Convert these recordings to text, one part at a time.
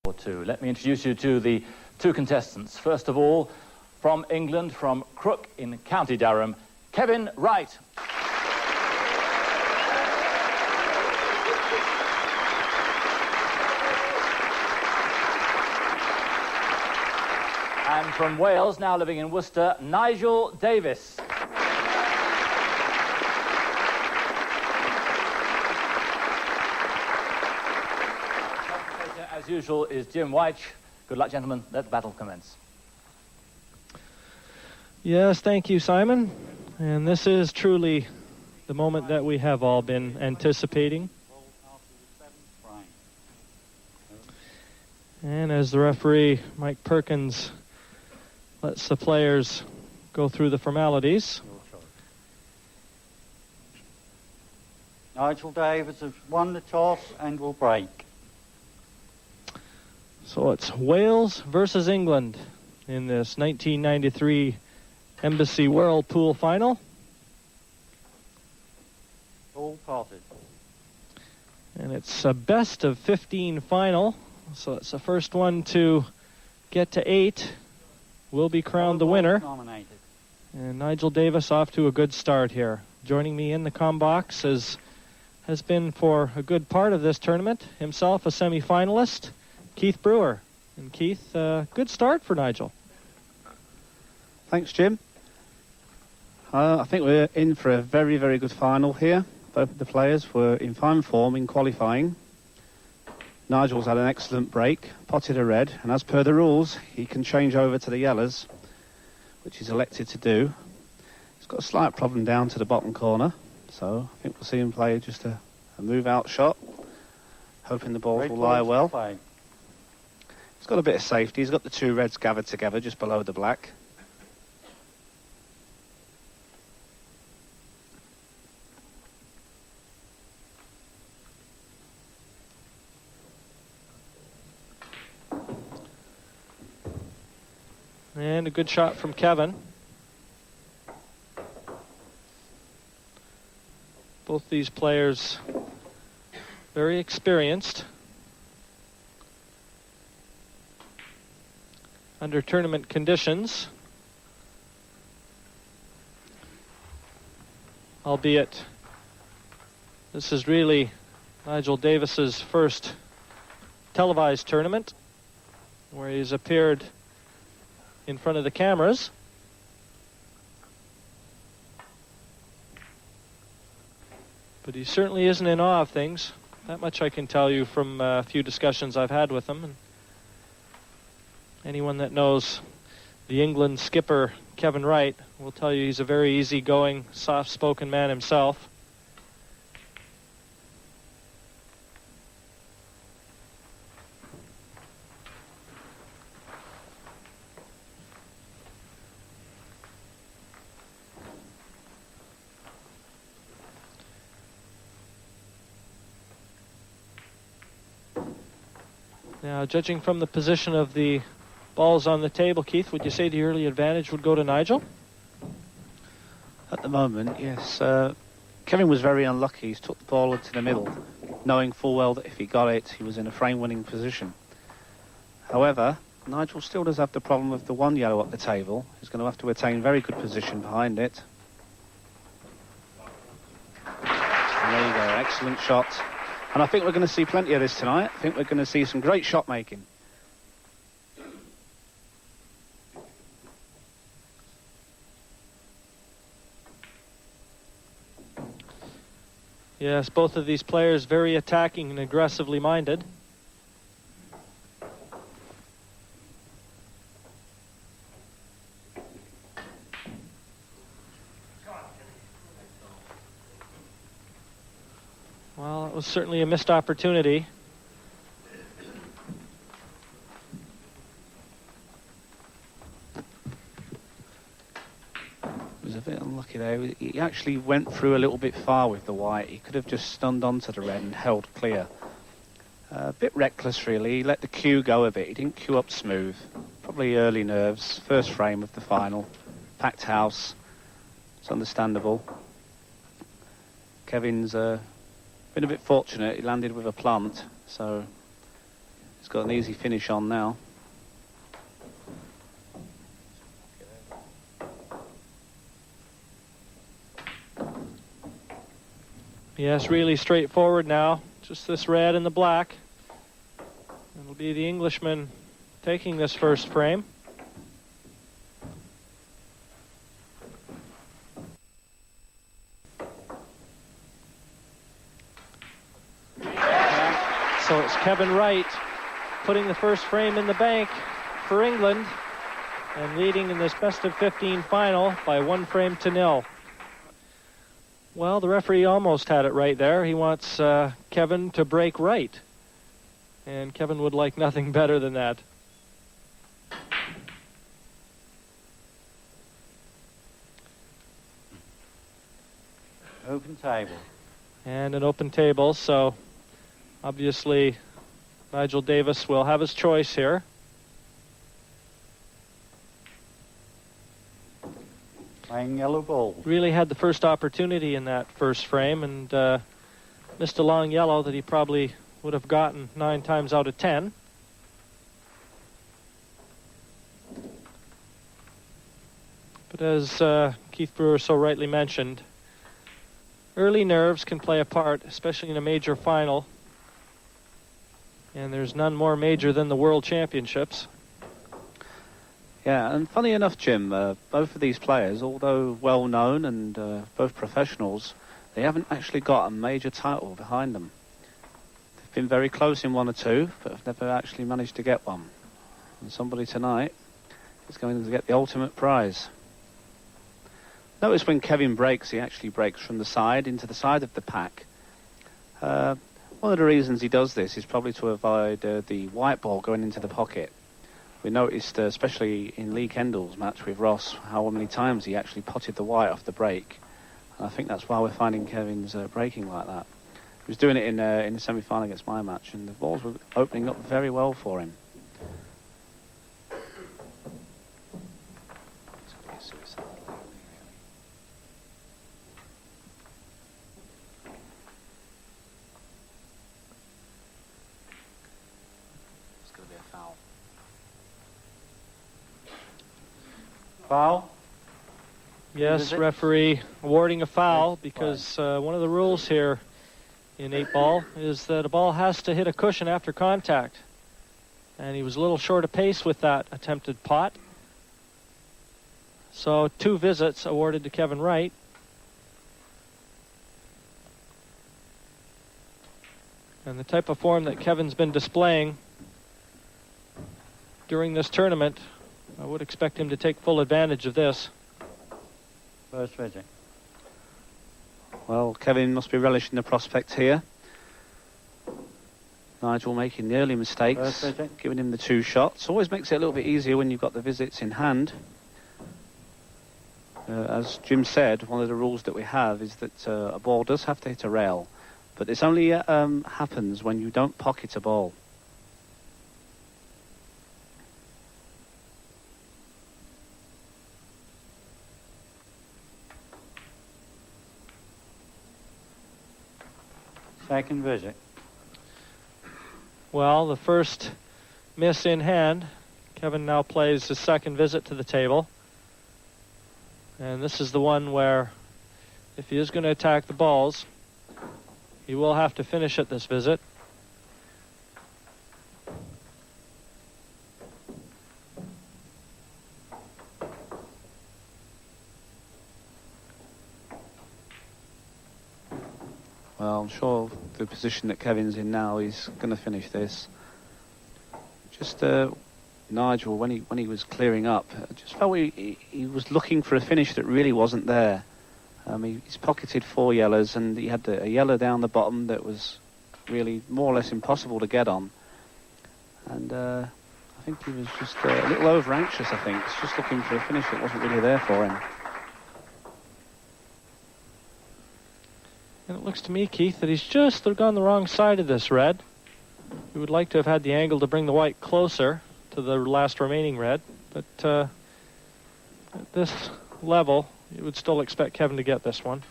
or two. Let me introduce you to the two contestants. First of all, from England, from Crook in County Durham, Kevin Wright. And from Wales, now living in Worcester, Nigel Davis. As usual is Jim White. Good luck, gentlemen. Let the battle commence. Yes, thank you, Simon. And this is truly the moment that we have all been anticipating. And as the referee, Mike Perkins, lets the players go through the formalities. Nigel Davis has won the toss and will break. So it's Wales versus England in this 1993 Embassy World Pool Final. All potted. And it's a best of 15 final. So it's the first one to get to 8 will be crowned the winner. Nominated. And Nigel Davis off to a good start here. Joining me in the comm box has been for a good part of this tournament. Himself a semi-finalist, Keith Brewer. And Keith, good start for Nigel. Thanks, Jim. I think we're in for a very, very good final here. Both of the players were in fine form in qualifying. Nigel's had an excellent break, potted a red, and as per the rules, he can change over to the yellows, which he's elected to do. He's got a slight problem down to the bottom corner, so I think we'll see him play just a move-out shot, hoping the balls will lie well. He's got a bit of safety. He's got the two reds gathered together just below the black. And a good shot from Kevin. Both these players very experienced. Under tournament conditions. Albeit this is really Nigel Davis's first televised tournament where he's appeared in front of the cameras. But he certainly isn't in awe of things. That much I can tell you from a few discussions I've had with him. And anyone that knows the England skipper, Kevin Wright, will tell you he's a very easygoing, soft-spoken man himself. Now, judging from the position of the balls on the table, Keith, would you say the early advantage would go to Nigel? At the moment, yes. Kevin was very unlucky. He's took the ball into the middle, knowing full well that if he got it, he was in a frame-winning position. However, Nigel still does have the problem of the one yellow at the table. He's going to have to attain very good position behind it. And there you go, excellent shot. And I think we're going to see plenty of this tonight. I think we're going to see some great shot making. Yes, both of these players very attacking and aggressively minded. Well, it was certainly a missed opportunity. He was a bit unlucky there. He actually went through a little bit far with the white. He could have just stunned onto the red and held clear. A bit reckless, really. He let the cue go a bit. He didn't cue up smooth. Probably early nerves. First frame of the final. Packed house. It's understandable. Kevin's been a bit fortunate. He landed with a plant, so He's got an easy finish on now. Yes, really straightforward now. Just this red and the black. It'll be the Englishman taking this first frame. So it's Kevin Wright putting the first frame in the bank for England and leading in this best of 15 final by 1 frame to 0. Well, the referee almost had it right there. He wants Kevin to break Wright. And Kevin would like nothing better than that. Open table. And an open table, so obviously Nigel Davis will have his choice here. Playing yellow ball. Really had the first opportunity in that first frame and missed a long yellow that he probably would have gotten 9 times out of 10. But as Keith Brewer so rightly mentioned, early nerves can play a part, especially in a major final. And there's none more major than the World Championships. Yeah, and funny enough, Jim, both of these players, although well-known and both professionals, they haven't actually got a major title behind them. They've been very close in 1 or 2, but have never actually managed to get one. And somebody tonight is going to get the ultimate prize. Notice when Kevin breaks, he actually breaks from the side into the side of the pack. One of the reasons he does this is probably to avoid the white ball going into the pocket. We noticed, especially in Lee Kendall's match with Ross, how many times he actually potted the white off the break. And I think that's why we're finding Kevin's breaking like that. He was doing it in the semi-final against my match, and the balls were opening up very well for him. Foul. Yes, referee awarding a foul because one of the rules here in 8-ball is that a ball has to hit a cushion after contact. And he was a little short of pace with that attempted pot. So 2 visits awarded to Kevin Wright. And the type of form that Kevin's been displaying during this tournament, I would expect him to take full advantage of this. First visit. Well, Kevin must be relishing the prospect here. Nigel making the early mistakes, giving him the 2 shots. Always makes it a little bit easier when you've got the visits in hand. As Jim said, one of the rules that we have is that a ball does have to hit a rail, but this only happens when you don't pocket a ball. Second visit. Well, the first miss in hand. Kevin now plays his second visit to the table. And this is the one where, if he is going to attack the balls, he will have to finish at this visit. Well, I'm sure the position that Kevin's in now, he's going to finish this. Just Nigel, when he was clearing up, I just felt he was looking for a finish that really wasn't there. He's pocketed 4 yellows, and he had a yellow down the bottom that was really more or less impossible to get on. And I think he was just a little over anxious, I think. He's just looking for a finish that wasn't really there for him. And it looks to me, Keith, that he's just gone the wrong side of this red. He would like to have had the angle to bring the white closer to the last remaining red, but at this level, you would still expect Kevin to get this one.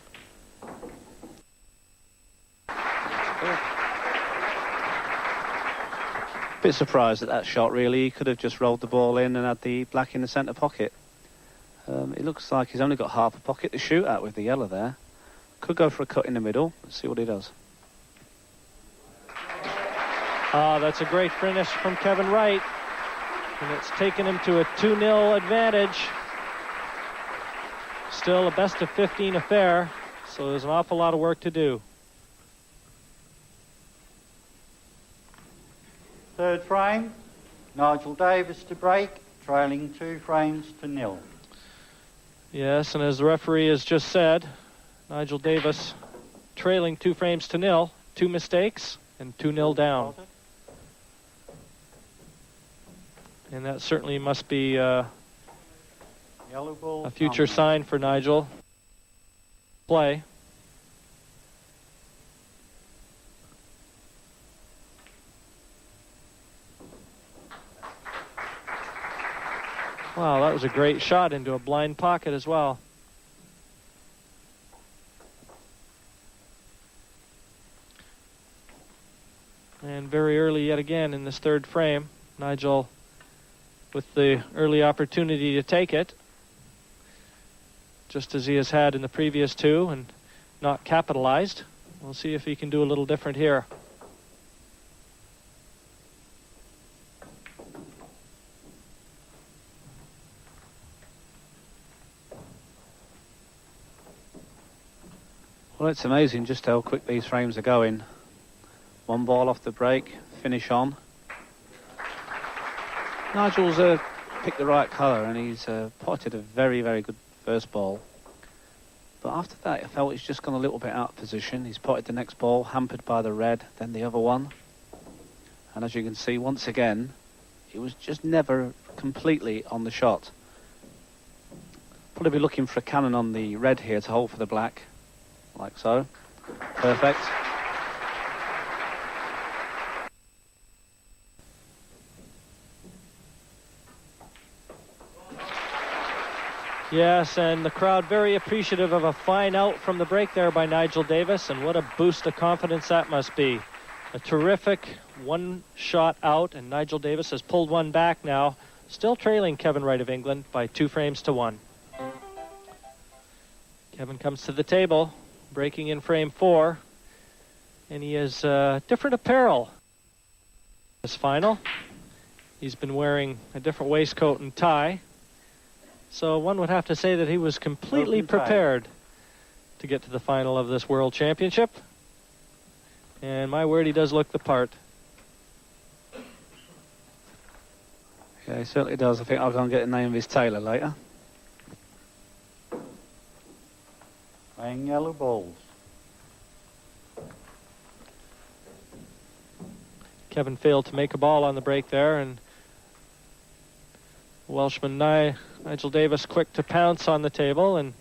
Bit surprised at that shot, really. He could have just rolled the ball in and had the black in the centre pocket. It looks like he's only got half a pocket to shoot at with the yellow there. Could go for a cut in the middle. Let's see what he does. Ah, that's a great finish from Kevin Wright. And it's taken him to a 2-0 advantage. Still a best of 15 affair, so there's an awful lot of work to do. Third frame, Nigel Davis to break, trailing 2 frames to 0. Yes, and as the referee has just said, Nigel Davis trailing 2 frames to 0, 2 mistakes and 2-0 down. And that certainly must be Yellow ball. a future sign for Nigel. Play. Wow, that was a great shot into a blind pocket as well. And very early yet again in this third frame, Nigel with the early opportunity to take it, just as he has had in the previous 2 and not capitalized. We'll see if he can do a little different here. Well, it's amazing just how quick these frames are going. 1 ball off the break, finish on. Nigel's picked the right colour and he's potted a very, very good first ball. But after that, I felt he's just gone a little bit out of position. He's potted the next ball, hampered by the red, then the other one. And as you can see, once again, he was just never completely on the shot. Probably be looking for a cannon on the red here to hold for the black. Like so. Perfect. Yes, and the crowd very appreciative of a fine out from the break there by Nigel Davis, and what a boost of confidence that must be. A terrific 1 shot out, and Nigel Davis has pulled 1 back now, still trailing Kevin Wright of England by 2 frames to 1. Kevin comes to the table, breaking in frame 4, and he has different apparel. This final, he's been wearing a different waistcoat and tie, so one would have to say that he was completely prepared to get to the final of this World Championship. And my word, he does look the part. Yeah, he certainly does. I think I'll go and get the name of his tailor later. Playing yellow balls. Kevin failed to make a ball on the break there, and Welshman Nigel Davis quick to pounce on the table and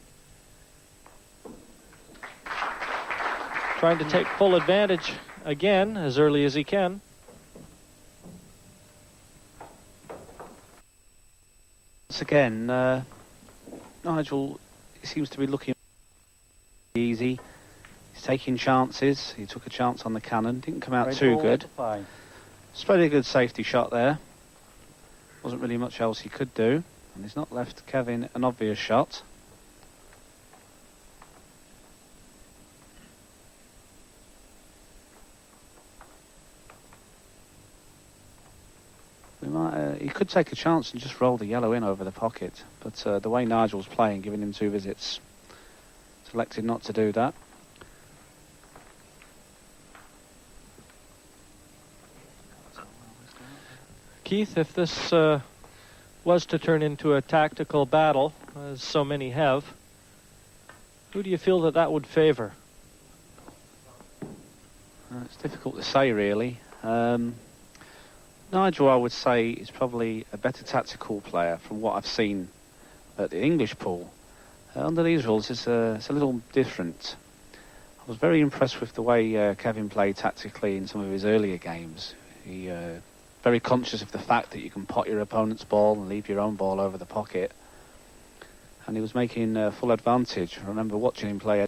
trying to take full advantage again as early as he can. Once again, Nigel seems to be looking easy. He's taking chances. He took a chance on the cannon. Didn't come out Red too ball good. to 5. It's pretty good safety shot there. Wasn't really much else he could do. And he's not left Kevin an obvious shot. He could take a chance and just roll the yellow in over the pocket. But the way Nigel's playing, giving him 2 visits, selected not to do that. Keith, if this was to turn into a tactical battle, as so many have, who do you feel that would favor? It's difficult to say, really. Nigel, I would say, is probably a better tactical player from what I've seen at the English pool. Under these rules, it's a little different. I was very impressed with the way Kevin played tactically in some of his earlier games. He very conscious of the fact that you can pot your opponent's ball and leave your own ball over the pocket. And he was making full advantage. I remember watching him play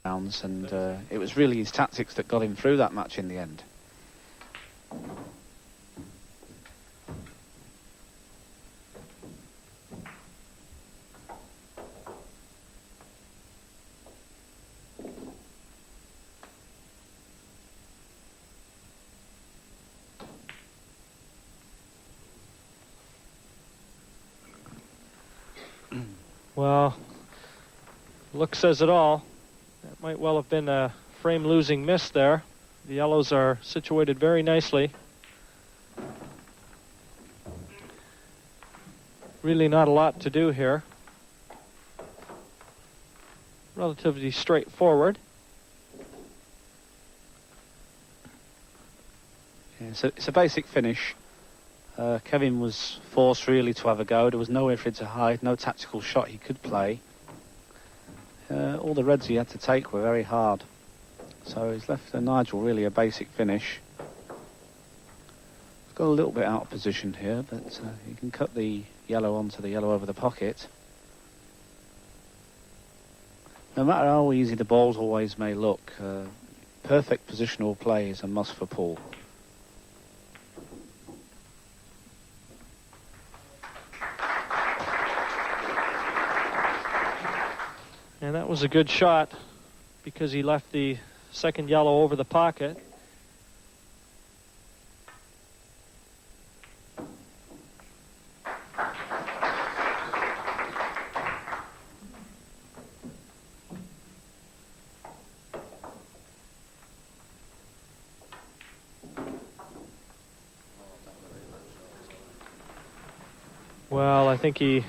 rounds, and it was really his tactics that got him through that match in the end. Well, look says it all. That might well have been a frame-losing miss there. The yellows are situated very nicely. Really not a lot to do here. Relatively straightforward. Yeah, so it's a basic finish. Kevin was forced really to have a go. There was nowhere for him to hide, no tactical shot he could play. All the reds he had to take were very hard. So he's left Nigel really a basic finish. He's got a little bit out of position here, but he can cut the yellow onto the yellow over the pocket. No matter how easy the balls always may look, perfect positional play is a must for Paul. And that was a good shot because he left the second yellow over the pocket. Well, I think he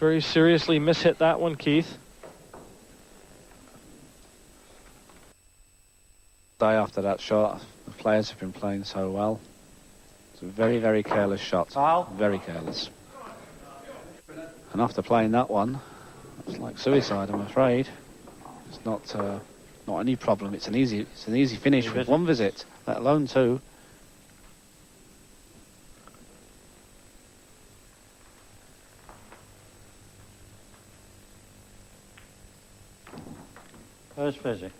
very seriously mishit that one, Keith. Day after that shot, the players have been playing so well. It's a very, very careless shot. Foul. Very careless. And after playing that one, it's like suicide, I'm afraid. It's not any problem. It's an easy finish with one visit, let alone two. First visit.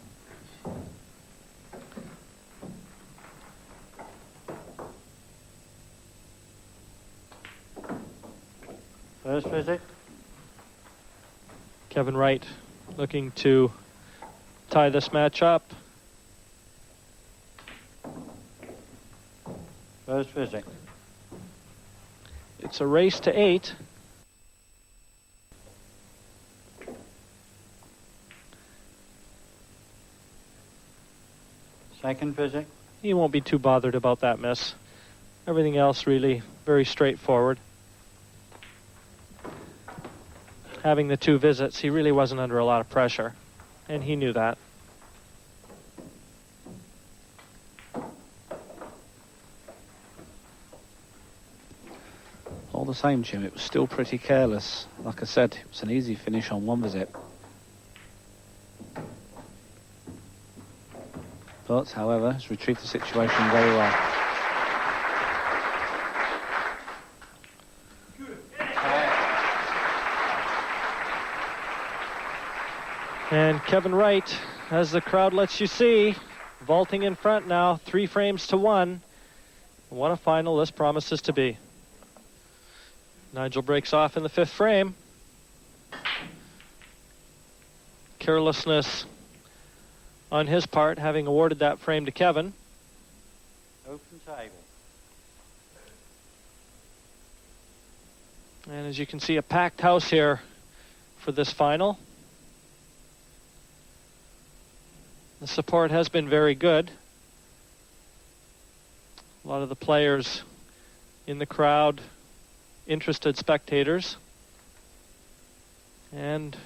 First visit. Kevin Wright looking to tie this match up. First visit. It's a race to 8. Second visit. He won't be too bothered about that miss. Everything else really very straightforward. Having the 2 visits, he really wasn't under a lot of pressure, and he knew that. All the same, Jim, it was still pretty careless. Like I said, it was an easy finish on one visit. But, however, has retrieved the situation very well. And Kevin Wright, as the crowd lets you see, vaulting in front now, 3 frames to 1. What a final this promises to be. Nigel breaks off in the 5th frame. Carelessness on his part, having awarded that frame to Kevin. Open table. And as you can see, a packed house here for this final. The support has been very good. A lot of the players in the crowd, interested spectators. And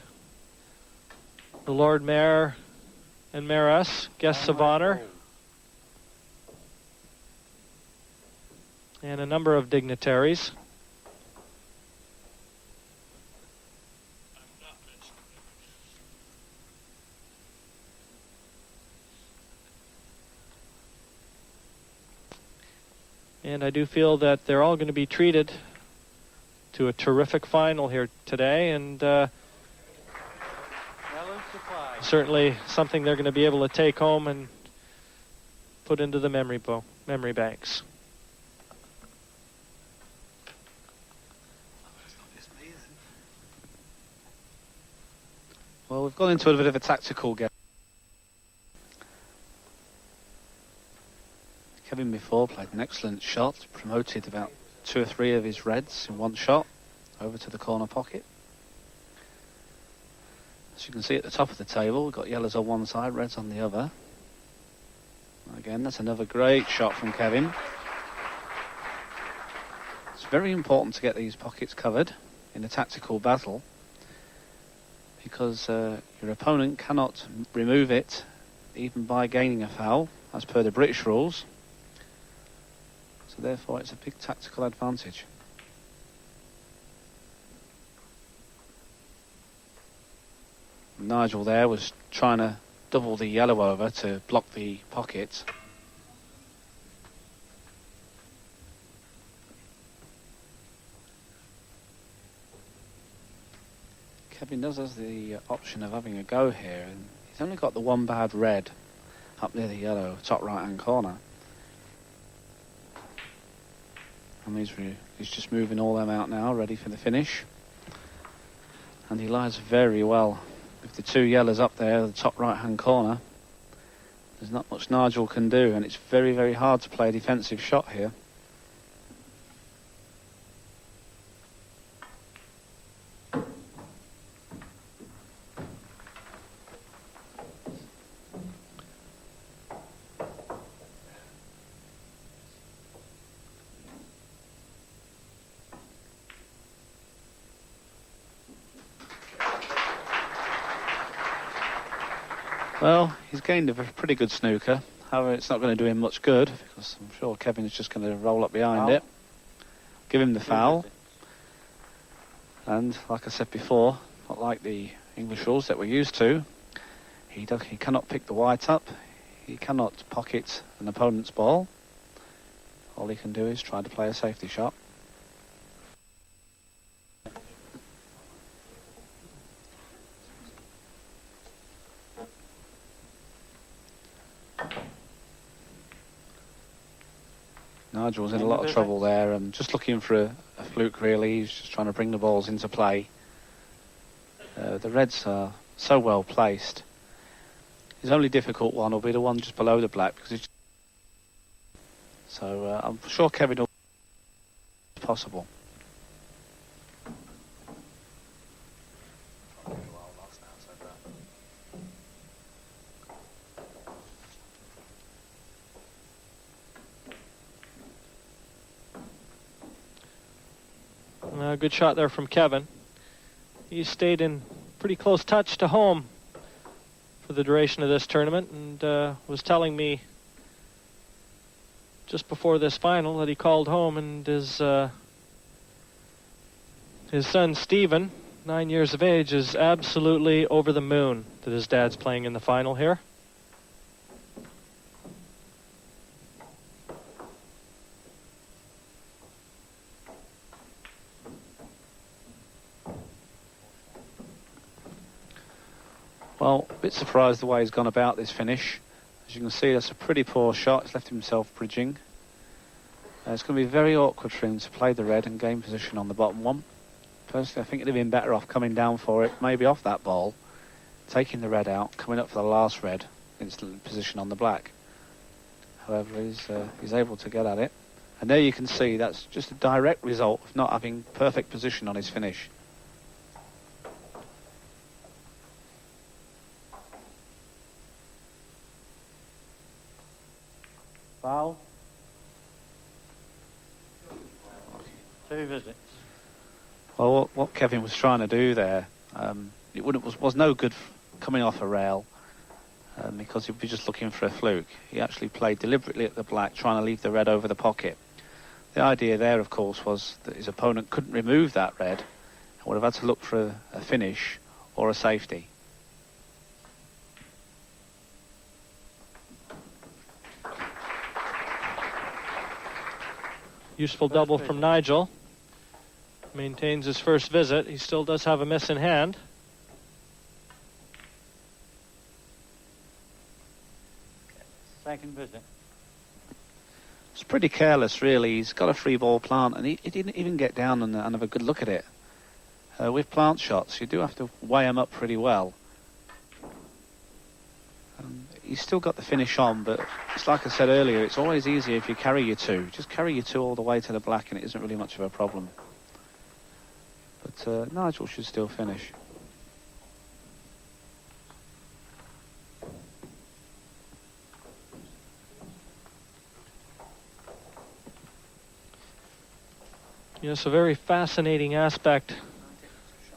the Lord Mayor and Mayoress, guests of honor. And a number of dignitaries. And I do feel that they're all going to be treated to a terrific final here today, and certainly something they're going to be able to take home and put into the memory banks. Well, we've gone into a bit of a tactical game. Kevin before played an excellent shot, promoted about 2 or 3 of his reds in one shot over to the corner pocket. As you can see at the top of the table, we've got yellows on one side, reds on the other. Again, that's another great shot from Kevin. It's very important to get these pockets covered in a tactical battle, because your opponent cannot remove it even by gaining a foul, as per the British rules. So therefore it's a big tactical advantage. Nigel there was trying to double the yellow over to block the pocket. Kevin does have the option of having a go here, and he's only got the one bad red up near the yellow, top right hand corner. And he's just moving all them out now, ready for the finish. And he lies very well with the two yellows up there, the top right hand corner. There's not much Nigel can do, and it's very, very hard to play a defensive shot here. Well, he's gained a pretty good snooker. However, it's not going to do him much good, because I'm sure Kevin's just going to roll up behind it. Give him the foul. And like I said before, not like the English rules that we're used to, he cannot pick the white up. He cannot pocket an opponent's ball. All he can do is try to play a safety shot. Nigel's in a lot of trouble there. Just looking for a fluke, really. He's just trying to bring the balls into play. The reds are so well placed. His only difficult one will be the one just below the black, because it's... So I'm sure Kevin will... possible. Good shot there from Kevin. He stayed in pretty close touch to home for the duration of this tournament, and was telling me just before this final that he called home, and his son Stephen, 9 years of age, is absolutely over the moon that his dad's playing in the final here. Well, a bit surprised the way he's gone about this finish. As you can see, that's a pretty poor shot. He's left himself bridging. It's going to be very awkward for him to play the red and gain position on the bottom one. Personally, I think he'd have been better off coming down for it, maybe off that ball, taking the red out, coming up for the last red, instant position on the black. However, he's able to get at it. And there you can see that's just a direct result of not having perfect position on his finish. Foul. 2 visits. Well, what Kevin was trying to do there, it was no good coming off a rail, because he'd be just looking for a fluke. He actually played deliberately at the black, trying to leave the red over the pocket. The idea there, of course, was that his opponent couldn't remove that red and would have had to look for a finish or a safety. Useful double from Nigel. Maintains his first visit. He still does have a miss in hand. Second visit. It's pretty careless, really. He's got a free ball plant, and he didn't even get down and have a good look at it. With plant shots, you do have to weigh them up pretty well. He's still got the finish on, but it's like I said earlier, it's always easier if you carry your 2. Just carry your 2 all the way to the black, and it isn't really much of a problem. But Nigel should still finish. Yes, a very fascinating aspect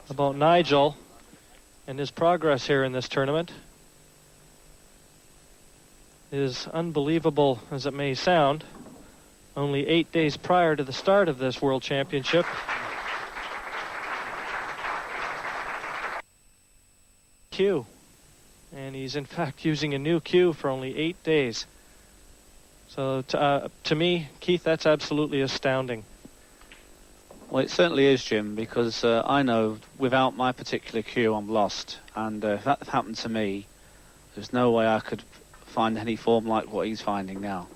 about Nigel and his progress here in this tournament. It is unbelievable as it may sound. Only 8 days prior to the start of this World Championship, cue. And he's in fact using a new cue for only 8 days. So to me, Keith, that's absolutely astounding. Well, it certainly is, Jim, because I know without my particular cue I'm lost, and if that happened to me, there's no way I could find any form like what he's finding now.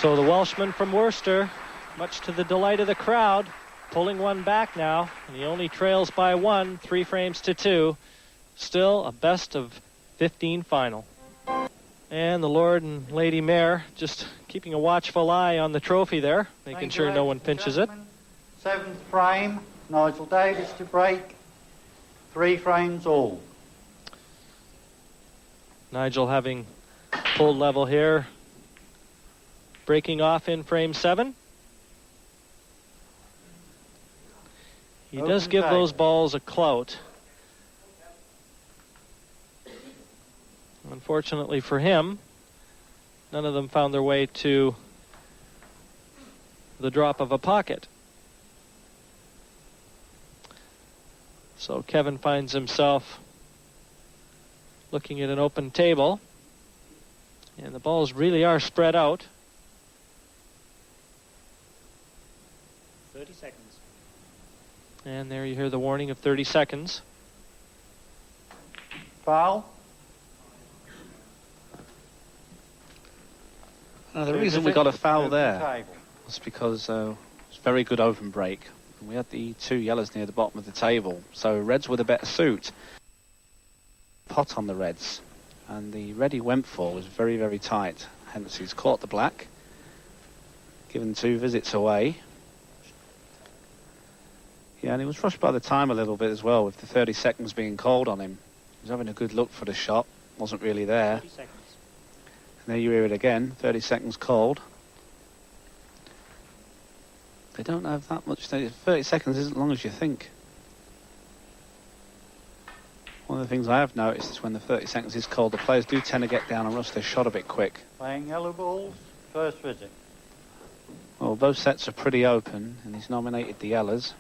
So the Welshman from Worcester, much to the delight of the crowd, pulling one back now, and he only trails by 1, 3 frames to 2. Still a best of 15 final. And the Lord and Lady Mayor just keeping a watchful eye on the trophy there, making sure no one pinches it. 7th frame, Nigel Davis to break. 3 frames all. Nigel having pulled level here, breaking off in frame 7. He does give those balls a clout. Unfortunately for him, none of them found their way to the drop of a pocket. So Kevin finds himself looking at an open table, and the balls really are spread out. 30 seconds. And there you hear the warning of 30 seconds. Foul. The reason we got a foul there was because it's very good open break. And we had the 2 yellows near the bottom of the table, so reds were the better suit. Pot on the reds, and the red he went for was very, very tight. Hence he's caught the black, given 2 visits away. Yeah, and he was rushed by the time a little bit as well, with the 30 seconds being called on him. He was having a good look for the shot, wasn't really there. 30 seconds. And there you hear it again, 30 seconds called. They don't have that much. 30 seconds isn't long as you think. One of the things I have noticed is when the 30 seconds is called, the players do tend to get down and rush their shot a bit quick. Playing yellow balls, first visit. Well, both sets are pretty open, and he's nominated the yellows.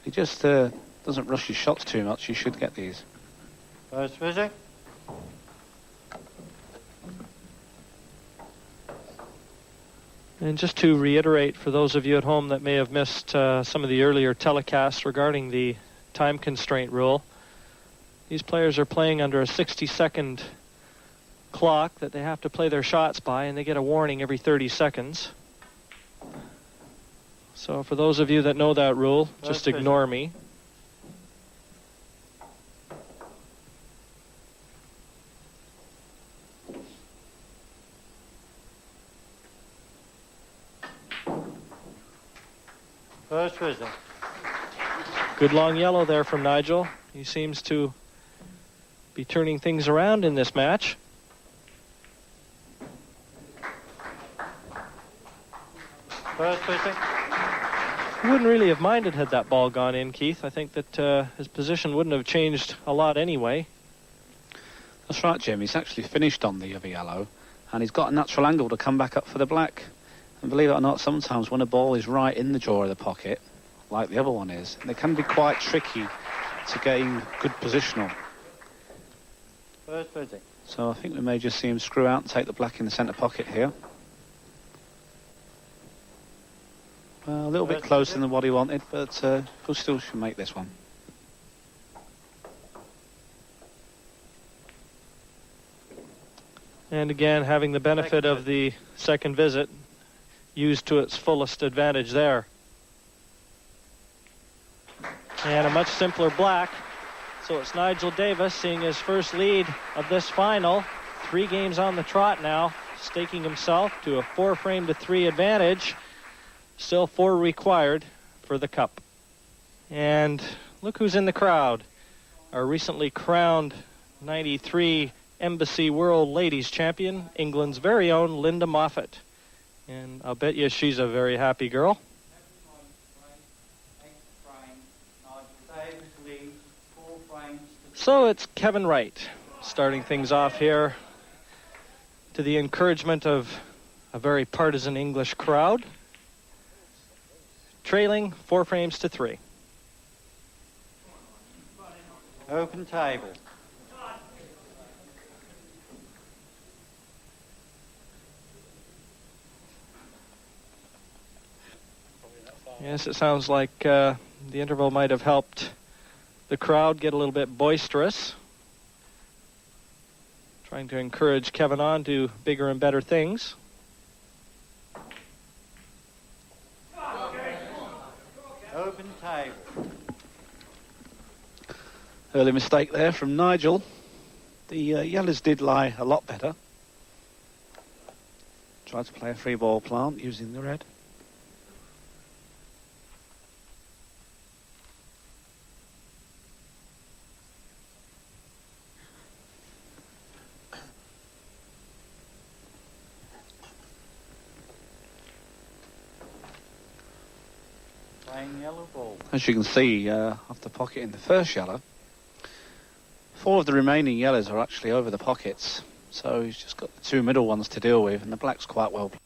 He just doesn't rush his shots too much. You should get these. First visit. And just to reiterate for those of you at home that may have missed some of the earlier telecasts regarding the time constraint rule, these players are playing under a 60-second clock that they have to play their shots by, and they get a warning every 30 seconds. So for those of you that know that rule, just ignore me. First visit. Good long yellow there from Nigel. He seems to be turning things around in this match. First visit. He wouldn't really have minded had that ball gone in, Keith. I think that his position wouldn't have changed a lot anyway. That's right, Jim. He's actually finished on the other yellow, and he's got a natural angle to come back up for the black. And believe it or not, sometimes when a ball is right in the jaw of the pocket, like the other one is, they can be quite tricky to gain good positional. First visit. So I think we may just see him screw out and take the black in the centre pocket here. A little bit closer than what he wanted, but he still should make this one. And again, having the benefit of the second visit used to its fullest advantage there. And a much simpler black. So it's Nigel Davis seeing his first lead of this final. 3 games on the trot now, staking himself to a 4-frame to 3 advantage. Still 4 required for the cup. And look who's in the crowd. our recently crowned 93 Embassy World Ladies Champion, England's very own Linda Moffat. And I'll bet you she's a very happy girl. So it's Kevin Wright starting things off here to the encouragement of a very partisan English crowd, trailing 4 frames to 3. Open table. Yes, it sounds like the interval might have helped the crowd get a little bit boisterous, trying to encourage Kevin on to bigger and better things. Open table. Early mistake there from Nigel. The yellows did lie a lot better. Tried to play a free ball plant using the red. Playing yellow ball. As you can see, off the pocket in the first yellow, 4 of the remaining yellows are actually over the pockets. So he's just got the 2 middle ones to deal with, and the black's quite well played.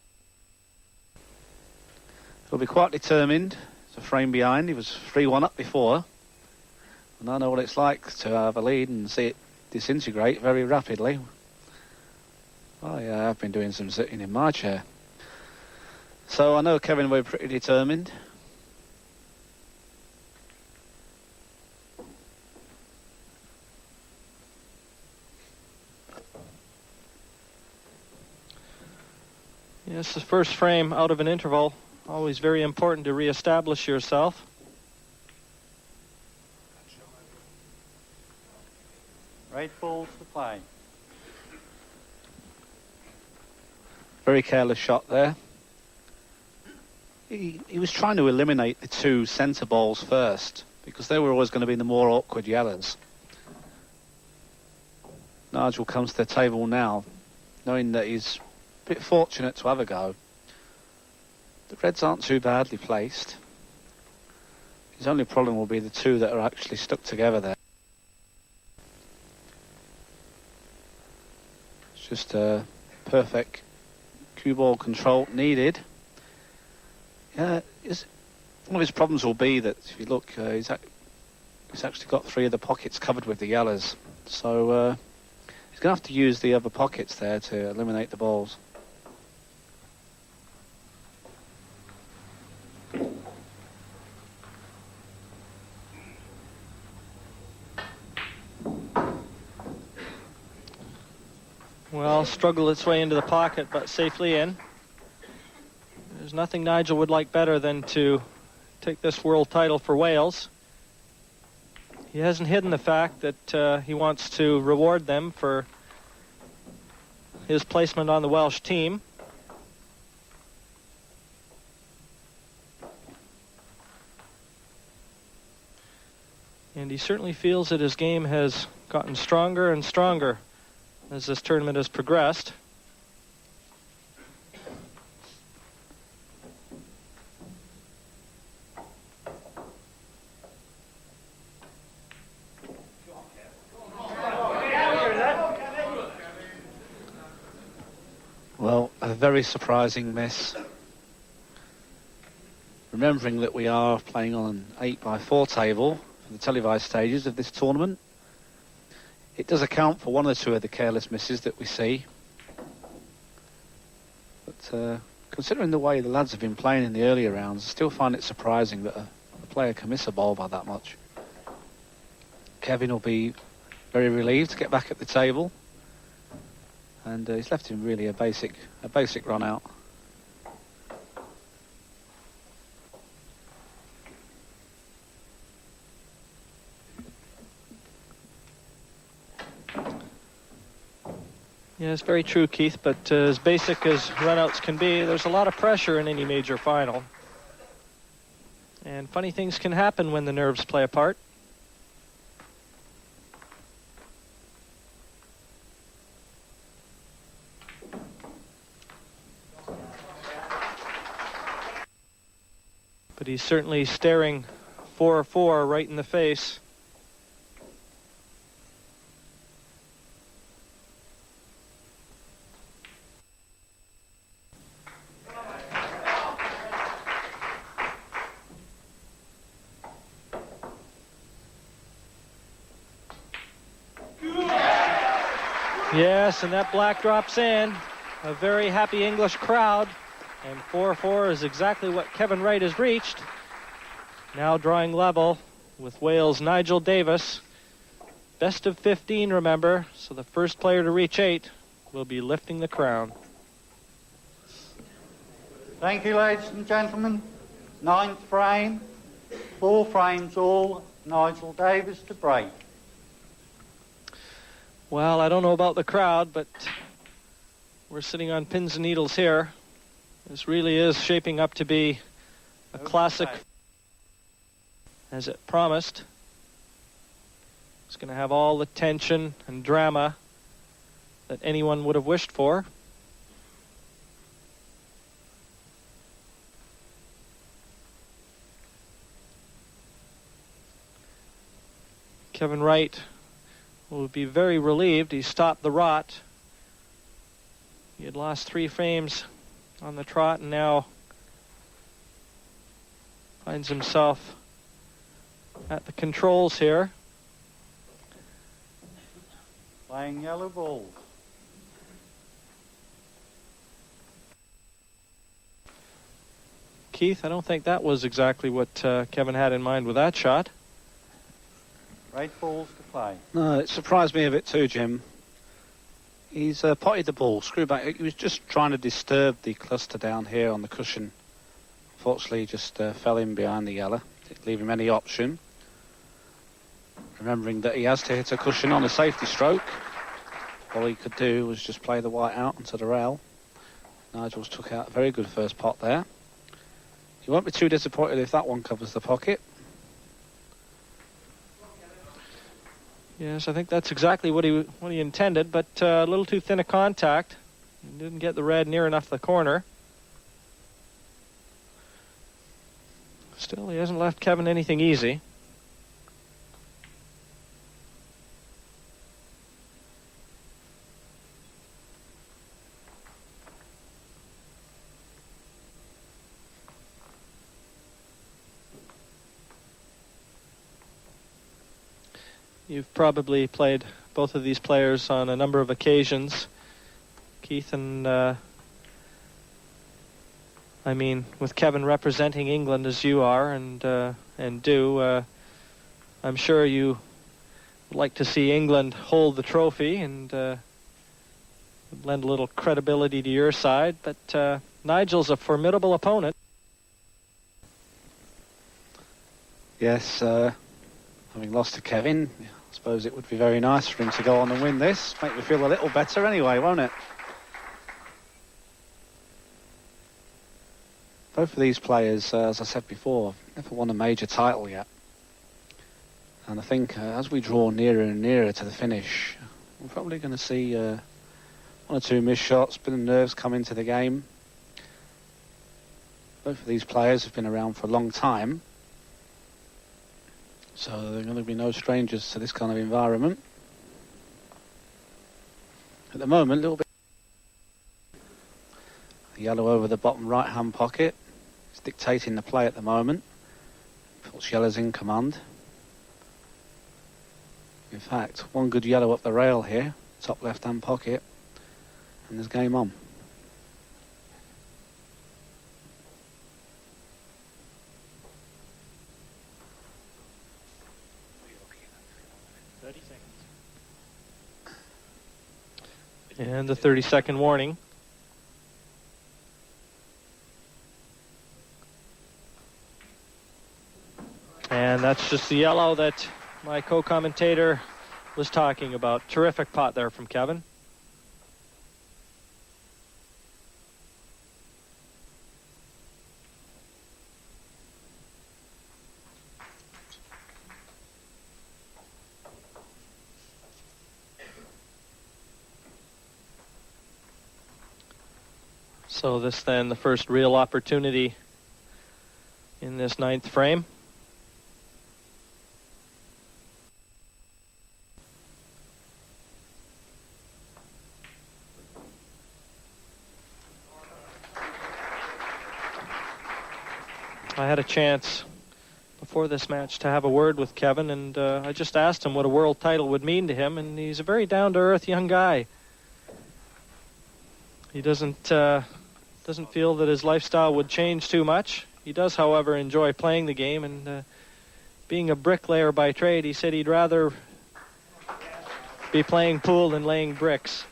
He'll be quite determined. He's a frame behind. He was 3-1 up before. And I know what it's like to have a lead and see it disintegrate very rapidly. I've been doing some sitting in my chair. So I know Kevin will be pretty determined. Yes, the first frame out of an interval, always very important to reestablish yourself. Red balls to play. Very careless shot there. He was trying to eliminate the 2 centre balls first, because they were always going to be the more awkward yellows. Nigel comes to the table now, knowing that he's a bit fortunate to have a go. The reds aren't too badly placed. His only problem will be the 2 that are actually stuck together there. It's just a perfect cue ball control needed. One of his problems will be that if you look, he's actually got 3 of the pockets covered with the yellows. So he's going to have to use the other pockets there to eliminate the balls. Well, struggled its way into the pocket, but safely in. There's nothing Nigel would like better than to take this world title for Wales. He hasn't hidden the fact that he wants to reward them for his placement on the Welsh team. And he certainly feels that his game has gotten stronger and stronger as this tournament has progressed. Well, a very surprising miss. Remembering that we are playing on an 8x4 table for the televised stages of this tournament, it does account for 1 or 2 of the careless misses that we see. But considering the way the lads have been playing in the earlier rounds, I still find it surprising that a player can miss a ball by that much. Kevin will be very relieved to get back at the table. And he's left him really a basic run out. Yeah, it's very true, Keith, but as basic as runouts can be, there's a lot of pressure in any major final. And funny things can happen when the nerves play a part. he's certainly staring 4-4 right in the face. Yes, and that black drops in. A very happy English crowd. And 4-4 is exactly what Kevin Wright has reached. Now drawing level with Wales' Nigel Davis. Best of 15, remember. So the first player to reach 8 will be lifting the crown. Thank you, ladies and gentlemen. 9th frame, 4 frames all, Nigel Davis to break. Well, I don't know about the crowd, but we're sitting on pins and needles here. This really is shaping up to be a classic, as it promised. It's going to have all the tension and drama that anyone would have wished for. Kevin Wright will be very relieved. He stopped the rot. He had lost 3 frames on the trot and now finds himself at the controls here. Playing yellow balls. Keith, I don't think that was exactly what Kevin had in mind with that shot. Red balls to play. No, it surprised me a bit too, Jim. He's potted the ball, screw back. He was just trying to disturb the cluster down here on the cushion. Fortunately, he just fell in behind the yellow. Didn't leave him any option. Remembering that he has to hit a cushion on a safety stroke. All he could do was just play the white out onto the rail. Nigel's took out a very good first pot there. He won't be too disappointed if that one covers the pocket. Yes, I think that's exactly what he intended, but a little too thin a contact. He didn't get the red near enough the corner. Still, he hasn't left Kevin anything easy. You've probably played both of these players on a number of occasions, Keith, and I mean, with Kevin representing England as you are and do, I'm sure you would like to see England hold the trophy and lend a little credibility to your side. But Nigel's a formidable opponent. Yes, having lost to Kevin, I suppose it would be very nice for him to go on and win this. Make me feel a little better anyway, won't it? Both of these players, as I said before, never won a major title yet. And I think as we draw nearer and nearer to the finish, we're probably going to see 1 or 2 missed shots, a bit of nerves come into the game. Both of these players have been around for a long time. So they're going to be no strangers to this kind of environment. At the moment, a little bit. The yellow over the bottom right-hand pocket. It's dictating the play at the moment. Puts yellows in command. In fact, one good yellow up the rail here, top left-hand pocket, and there's game on. And the 30-second warning. And that's just the yellow that my co-commentator was talking about. Terrific pot there from Kevin. So this then the first real opportunity in in this 9th frame. I had a chance before this match to have a word with Kevin, and I just asked him what a world title would mean to him, and he's a very down-to-earth young guy. He doesn't feel that his lifestyle would change too much. He does, however, enjoy playing the game, and being a bricklayer by trade, he said he'd rather be playing pool than laying bricks.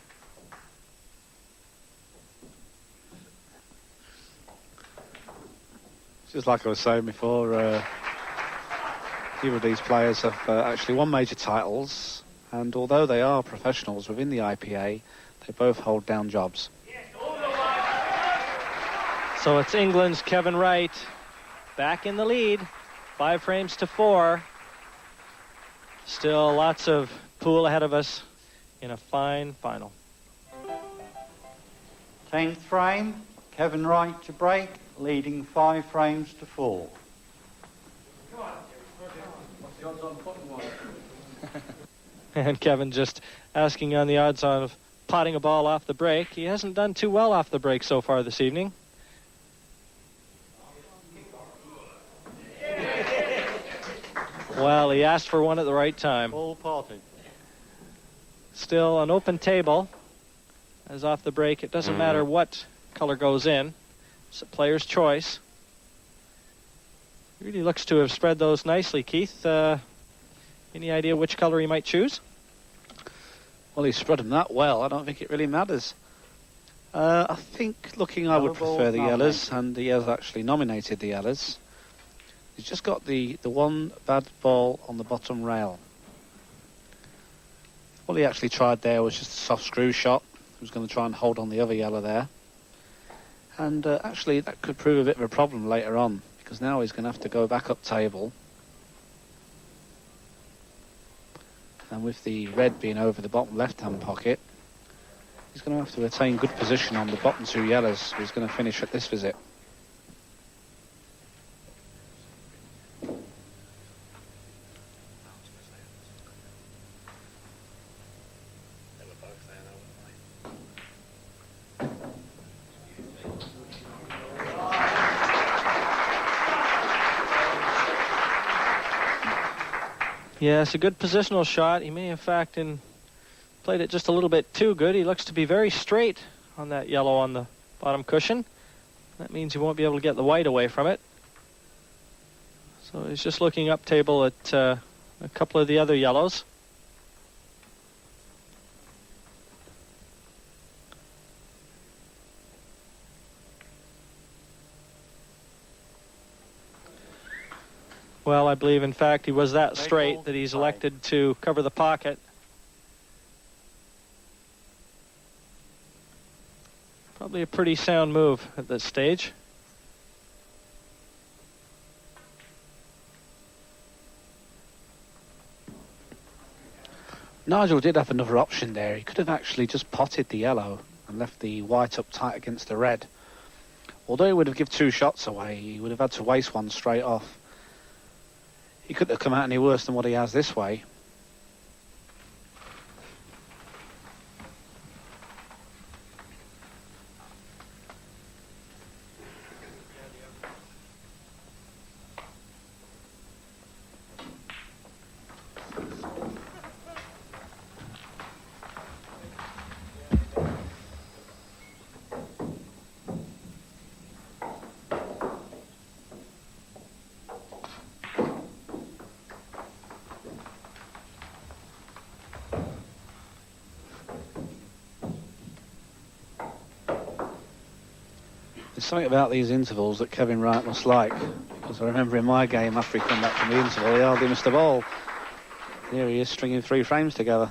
Just like I was saying before, neither of these players have actually won major titles, and although they are professionals within the IPA, they both hold down jobs. So it's England's Kevin Wright back in the lead, 5 frames to 4. Still lots of pool ahead of us in a fine final. 10th frame, Kevin Wright to break, leading 5 frames to 4. And Kevin just asking on the odds on of potting a ball off the break. He hasn't done too well off the break so far this evening. Well, he asked for one at the right time. Ball potted. Still an open table. As off the break, it doesn't matter what color goes in. It's a player's choice. Really looks to have spread those nicely, Keith. Any idea which color he might choose? Well, he spread them that well. I don't think it really matters. I think, I would prefer the yellows, and he has actually nominated the yellows. He's just got the one bad ball on the bottom rail. What he actually tried there was just a soft screw shot. He was going to try and hold on the other yellow there. And actually, that could prove a bit of a problem later on, because now he's going to have to go back up table. And with the red being over the bottom left-hand pocket, he's going to have to retain good position on the bottom 2 yellows, so he's going to finish at this visit. Yes, a good positional shot. He may, in fact, played it just a little bit too good. He looks to be very straight on that yellow on the bottom cushion. That means he won't be able to get the white away from it. So he's just looking up table at a couple of the other yellows. Well, I believe, in fact, he was that straight that he's elected to cover the pocket. Probably a pretty sound move at this stage. Nigel did have another option there. He could have actually just potted the yellow and left the white up tight against the red. Although he would have given 2 shots away, he would have had to waste one straight off. He couldn't have come out any worse than what he has this way. There's something about these intervals that Kevin Wright must like, because I remember in my game, after he come back from the interval, he hardly missed a ball. Here he is stringing 3 frames together.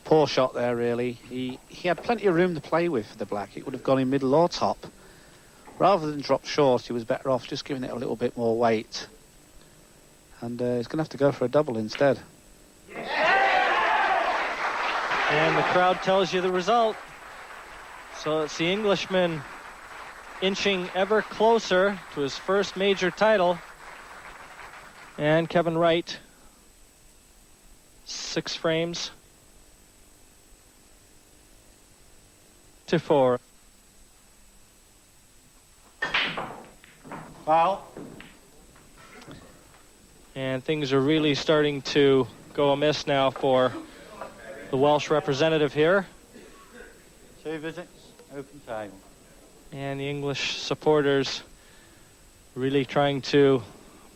Poor shot there, really. He had plenty of room to play with for the black. It would have gone in middle or top. Rather than drop short, he was better off just giving it a little bit more weight. And he's going to have to go for a double instead. And the crowd tells you the result. So it's the Englishman inching ever closer to his first major title. And Kevin Wright, 6 frames to 4. Foul. And things are really starting to go amiss now for the Welsh representative here. 2 visits, open table. And the English supporters really trying to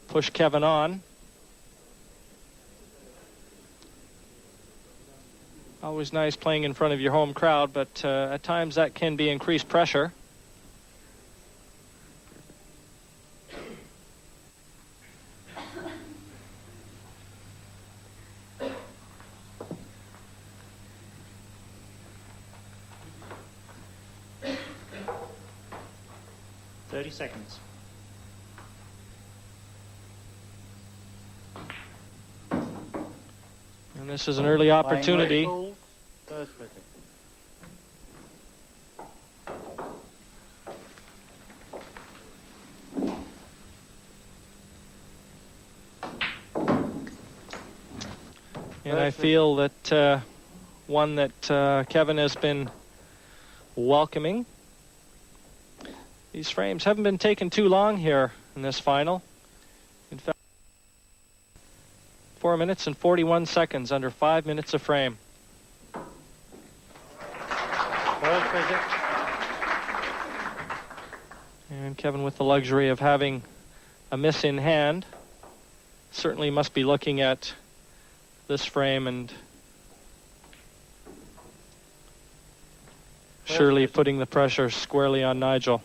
push Kevin on. Always nice playing in front of your home crowd, but at times that can be increased pressure. Seconds. And this is an early opportunity. First visit. And I feel that one that Kevin has been welcoming. These frames haven't been taken too long here in this final. In fact, 4 minutes and 41 seconds, under 5 minutes a frame. First visit. And Kevin with the luxury of having a miss in hand certainly must be looking at this frame and surely putting the pressure squarely on Nigel.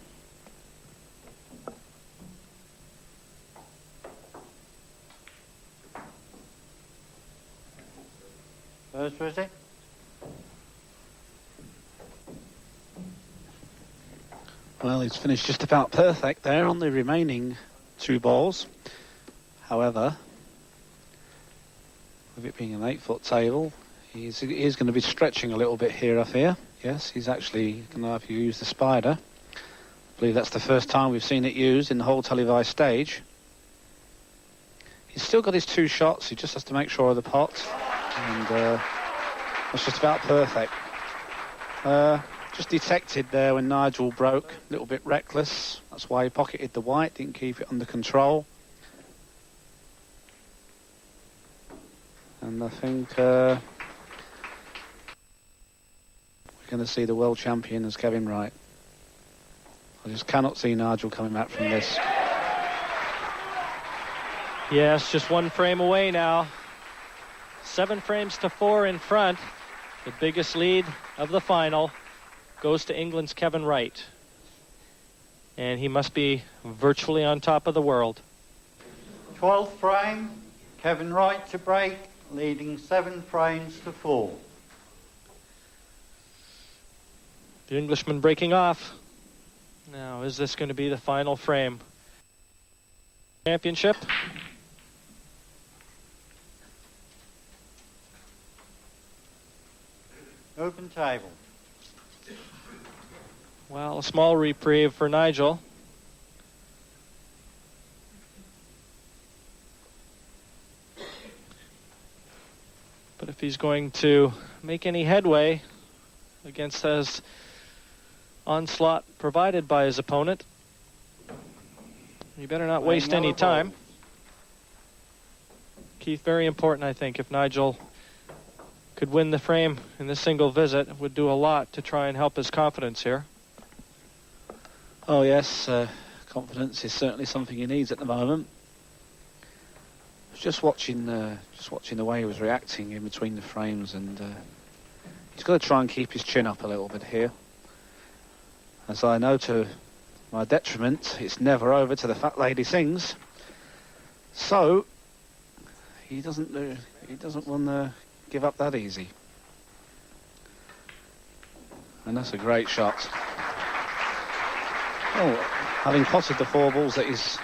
First visit. Well, he's finished just about perfect there on the remaining 2 balls. However, with it being an 8-foot table, he is going to be stretching a little bit here, I fear. Yes, he's actually going to have to use the spider. I believe that's the first time we've seen it used in the whole televised stage. He's still got his 2 shots. He just has to make sure of the pot. And that's just about perfect. Just detected there when Nigel broke. A little bit reckless. That's why he pocketed the white, didn't keep it under control. And I think we're going to see the world champion as Kevin Wright. I just cannot see Nigel coming back from this. Yes, just 1 frame away now. 7 frames to 4 in front. The biggest lead of the final goes to England's Kevin Wright. And he must be virtually on top of the world. 12th frame, Kevin Wright to break, leading 7 frames to 4. The Englishman breaking off. Now, is this going to be the final frame? Championship. Open table. Well, a small reprieve for Nigel. But if he's going to make any headway against his onslaught provided by his opponent, he better not waste any time. Keith, very important, I think, if Nigel could win the frame in this single visit, it would do a lot to try and help his confidence here. Oh yes, confidence is certainly something he needs at the moment. I was just watching the way he was reacting in between the frames, and he's got to try and keep his chin up a little bit here. As I know, to my detriment, it's never over till the fat lady sings. So he doesn't want to give up that easy. And that's a great shot. Oh, having potted the 4 balls that he's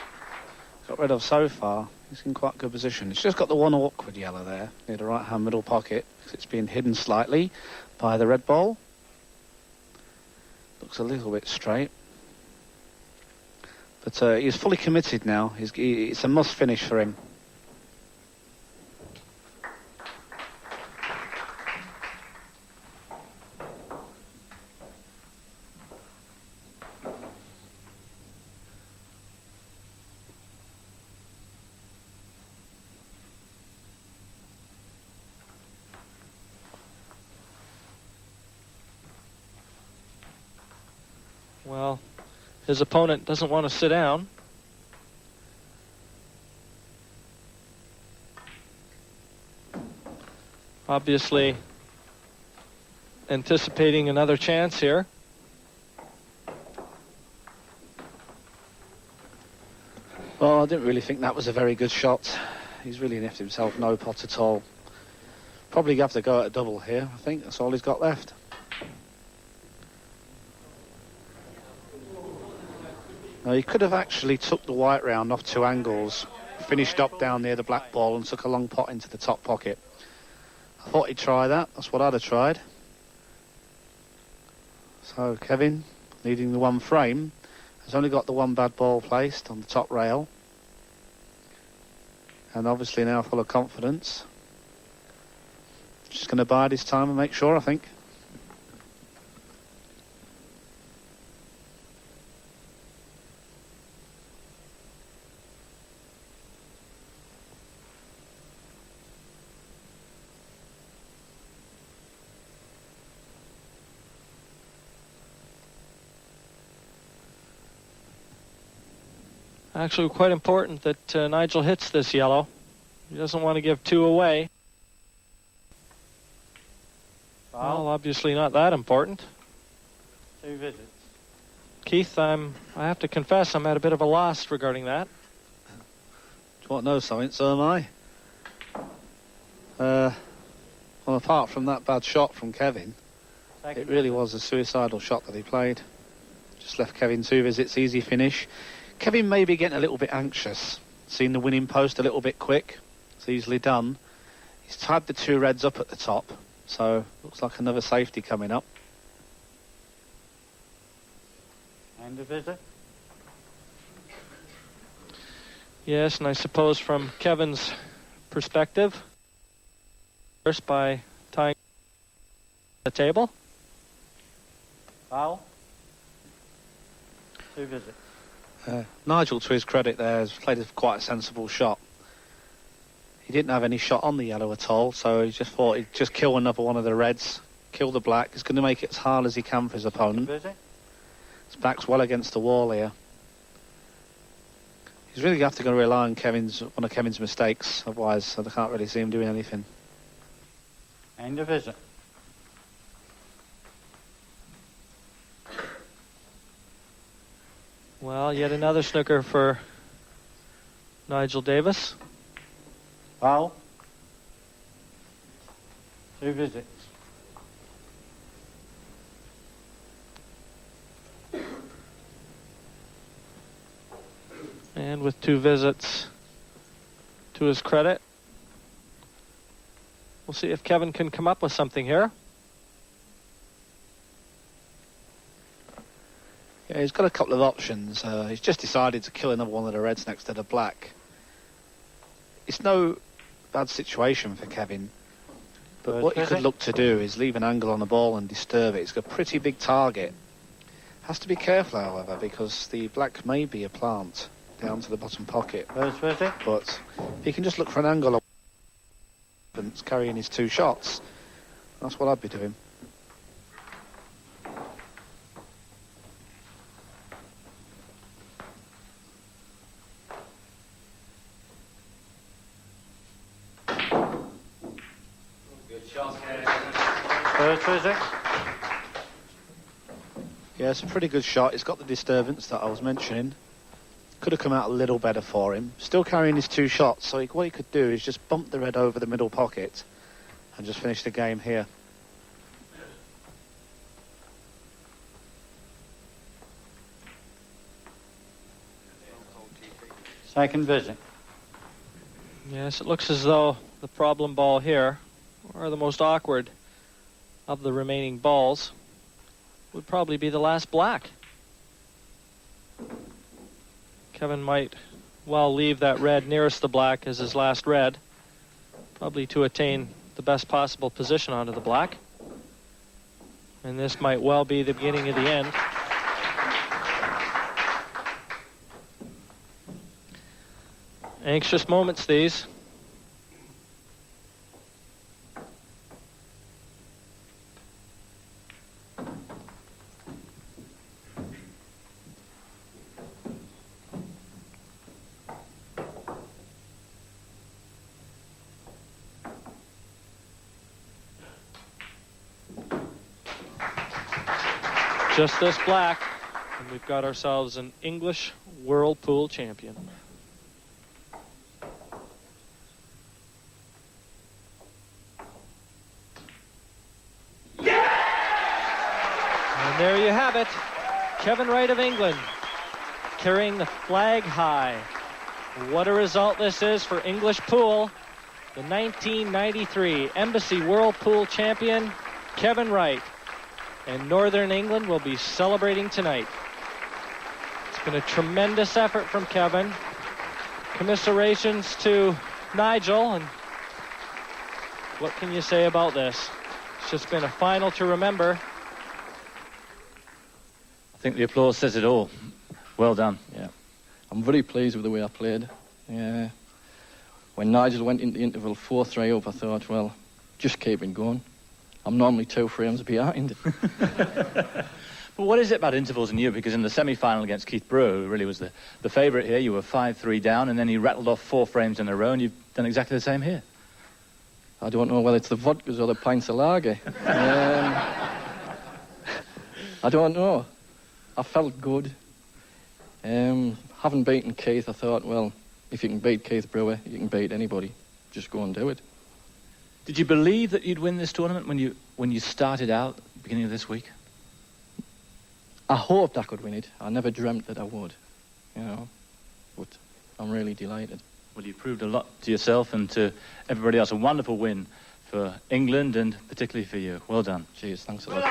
got rid of so far, He's in quite good position. It's just got the one awkward yellow there near the right-hand middle pocket, because it's been hidden slightly by the red ball. Looks a little bit straight. But he's fully committed now. It's a must finish for him. Well, his opponent doesn't want to sit down. Obviously anticipating another chance here. Well, I didn't really think that was a very good shot. He's really left himself no pot at all. Probably have to go at a double here, I think. That's all he's got left. Now, he could have actually took the white round off 2 angles, finished up down near the black ball and took a long pot into the top pocket. I thought he'd try that. That's what I'd have tried. So Kevin, leading the 1 frame, has only got the 1 bad ball placed on the top rail. And obviously now full of confidence. Just going to bide his time and make sure, I think. Actually, quite important that Nigel hits this yellow. He doesn't want to give 2 away. Well, obviously not that important. 2 visits. Keith, I have to confess I'm at a bit of a loss regarding that. Do you want to know something? So am I. Well, apart from that bad shot from Kevin, it really was a suicidal shot that he played. Just left Kevin 2 visits, easy finish. Kevin may be getting a little bit anxious, seeing the winning post a little bit quick. It's easily done. He's tied the 2 reds up at the top, so looks like another safety coming up. And a visit. Yes, and I suppose from Kevin's perspective, first by tying the table. Foul. 2 visits. Nigel, to his credit there, has played quite a sensible shot. He didn't have any shot on the yellow at all, so he just thought he'd just kill another one of the reds, kill the black. He's going to make it as hard as he can for his opponent. Visit. His back's well against the wall here. He's really going to have to rely on one of Kevin's mistakes, otherwise I can't really see him doing anything. And a visit. Well, yet another snooker for Nigel Davis. Foul. 2 visits. And with 2 visits to his credit, we'll see if Kevin can come up with something here. Yeah, he's got a couple of options. He's just decided to kill another one of the reds next to the black. It's no bad situation for Kevin, but what you could look to do is leave an angle on the ball and disturb it. It's got a pretty big target. Has to be careful, however, because the black may be a plant down to the bottom pocket. First visit. But he can just look for an angle on carrying his 2 shots. That's what I'd be doing. First visit. Yeah, it's a pretty good shot. It's got the disturbance that I was mentioning. Could have come out a little better for him. Still carrying his 2 shots, so what he could do is just bump the red over the middle pocket and just finish the game here. Second visit. Yes, it looks as though the problem ball here, or the most awkward of the remaining balls, would probably be the last black. Kevin might well leave that red nearest the black as his last red, probably to attain the best possible position onto the black. And this might well be the beginning of the end. Anxious moments, these. Just this black, and we've got ourselves an English World Pool Champion. And there you have it. Kevin Wright of England carrying the flag high. What a result this is for English pool. The 1993 Embassy World Pool Champion, Kevin Wright. And Northern England will be celebrating tonight. It's been a tremendous effort from Kevin. Commiserations to Nigel. And what can you say about this? It's just been a final to remember. I think the applause says it all. Well done. Yeah, I'm very pleased with the way I played. Yeah. When Nigel went into the interval 4-3 up, I thought, well, just keep it going. I'm normally 2 frames behind. But what is it about intervals in you? Because in the semi-final against Keith Brewer, who really was the favourite here, you were 5-3 down, and then he rattled off 4 frames in a row, and you've done exactly the same here. I don't know whether it's the vodkas or the pints of lager. I don't know. I felt good. Having beaten Keith, I thought, well, if you can beat Keith Brewer, you can beat anybody. Just go and do it. Did you believe that you'd win this tournament when you started out at the beginning of this week? I hoped I could win it. I never dreamt that I would, you know. But I'm really delighted. Well, you proved a lot to yourself and to everybody else. A wonderful win for England and particularly for you. Well done. Cheers, thanks a lot.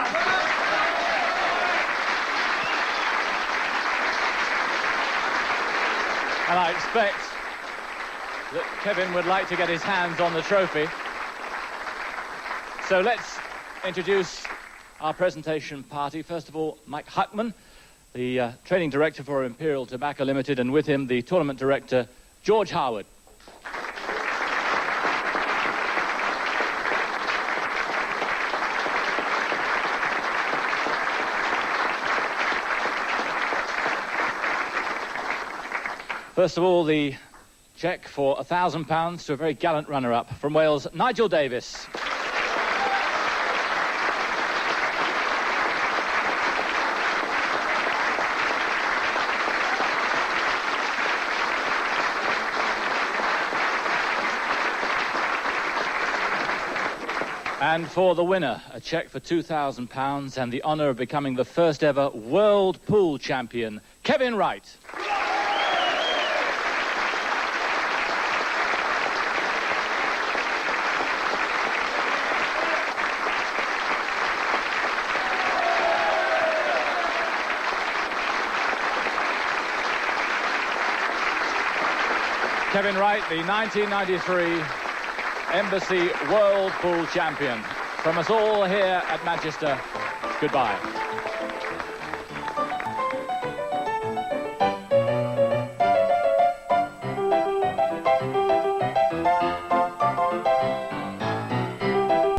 And I expect that Kevin would like to get his hands on the trophy. So let's introduce our presentation party. First of all, Mike Huckman, the training director for Imperial Tobacco Limited, and with him the tournament director, George Harwood. First of all, the cheque for £1,000 to a very gallant runner-up from Wales, Nigel Davis. And for the winner, a cheque for £2,000 and the honour of becoming the first ever World Pool Champion, Kevin Wright. Kevin Wright, the 1993 Embassy World Pool Champion. From us all here at Manchester, goodbye.